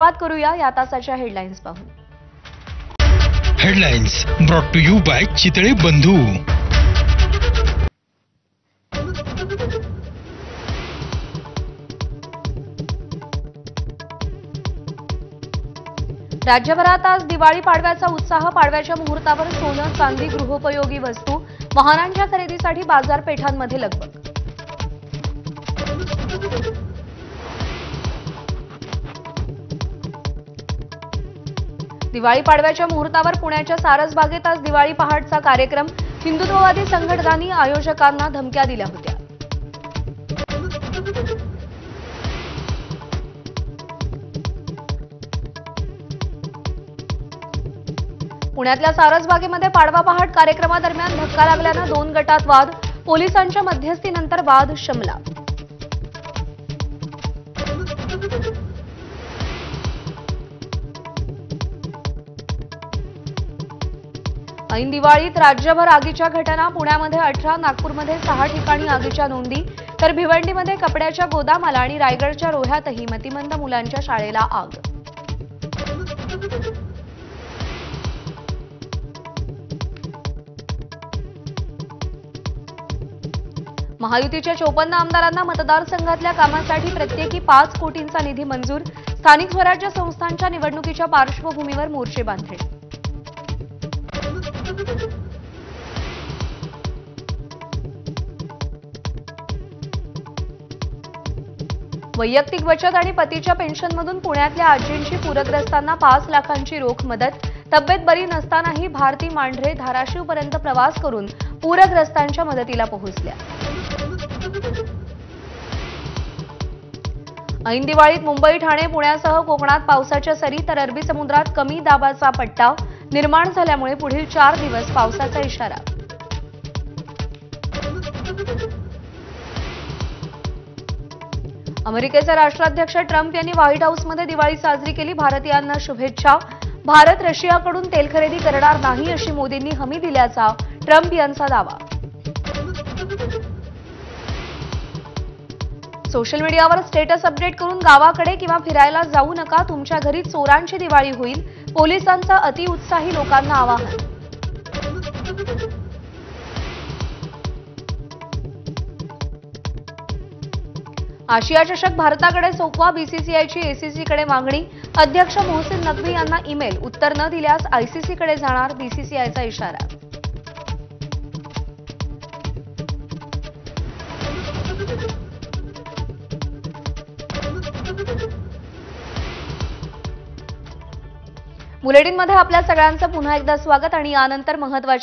सुरुवात करूया या तासाच्या हेडलाईन्स पाहून। Headlines brought to you by Chitale Bandhu. राज्यभरात आज दिवाळी पाडव्याचा उत्साह। पाडव्याच्या मुहूर्तावर सोनं, चांदी, गृहोपयोगी वस्तू, वाहनांच्या खरेदीसाठी बाजारपेठांमध्ये लगबग। दिवाळी पाडव्याच्या मुहूर्तावर पुण्याच्या सारसबागेत आज दिवाळी पहाटचा कार्यक्रम। हिंदुत्ववादी संघटनांनी आयोजकांना धमक्या दिल्या होत्या। पुण्यातल्या सारसबागेमध्ये पाडवा पहाट कार्यक्रमादरम्यान धक्का लागल्यानं 2 गटात वाद। पोलिसांच्या मध्यस्थीनंतर वाद शमला। ऐन दिवाळीत राज्यभर आगीच्या घटना। पुण्यामध्ये 18, नागपूरमध्ये 6 ठिकाणी आगीच्या नोंदी, तर भिवंडीमध्ये कपड्याच्या गोदामाला आणि रायगडच्या रोह्यातही मतिमंद मुलांच्या शाळेला आग। महायुतीच्या 54 आमदारांना मतदारसंघातल्या कामासाठी प्रत्येकी 5 कोटींचा निधी मंजूर। स्थानिक स्वराज्य संस्थांच्या निवडणुकीच्या पार्श्वभूमीवर मोर्चे बांधले। वैयक्तिक बचत आणि पतीच्या पेन्शनमधून पुण्यातल्या आजींची पूरग्रस्तांना 5 लाखांची रोख मदत। तब्येत बरी नसतानाही भारती मांढरे धाराशिवपर्यंत प्रवास करून पूरग्रस्तांच्या मदतीला पोहोचल्या। ऐन दिवाळीत मुंबई, ठाणे, पुण्यासह कोकणात पावसाच्या सरी, तर अरबी समुद्रात कमी दाबाचा पट्टा निर्माण झाल्यामुळे पुढील 4 दिवस पावसाचा इशारा। अमेरिकेचे राष्ट्राध्यक्ष ट्रम्प यांनी व्हाईट हाऊसमध्ये दिवाळी साजरी केली। भारतीयांना शुभेच्छा। भारत रशियाकडून तेल खरेदी करणार नाही अशी मोदींनी हमी दिल्याचा ट्रम्प यांचा दावा। सोशल मीडियावर स्टेटस अपडेट करून गावाकडे किंवा फिरायला जाऊ नका, तुमच्या घरी चोरांची दिवाळी होईल। पोलिसांचं अतिउत्साही लोकांना आवाहन। आशिया चषक भारताकडे सोपवा, बीसीसीआयची एसीसीकडे मागणी। अध्यक्ष मोहसिन नकवी यांना ईमेल, उत्तर न दिल्यास आयसीसीकडे जाणार, बीसीसीआयचा इशारा। बुलेटिनमध्ये आपल्या सगळ्यांचं पुन्हा एकदा स्वागत आणि यानंतर महत्त्वाची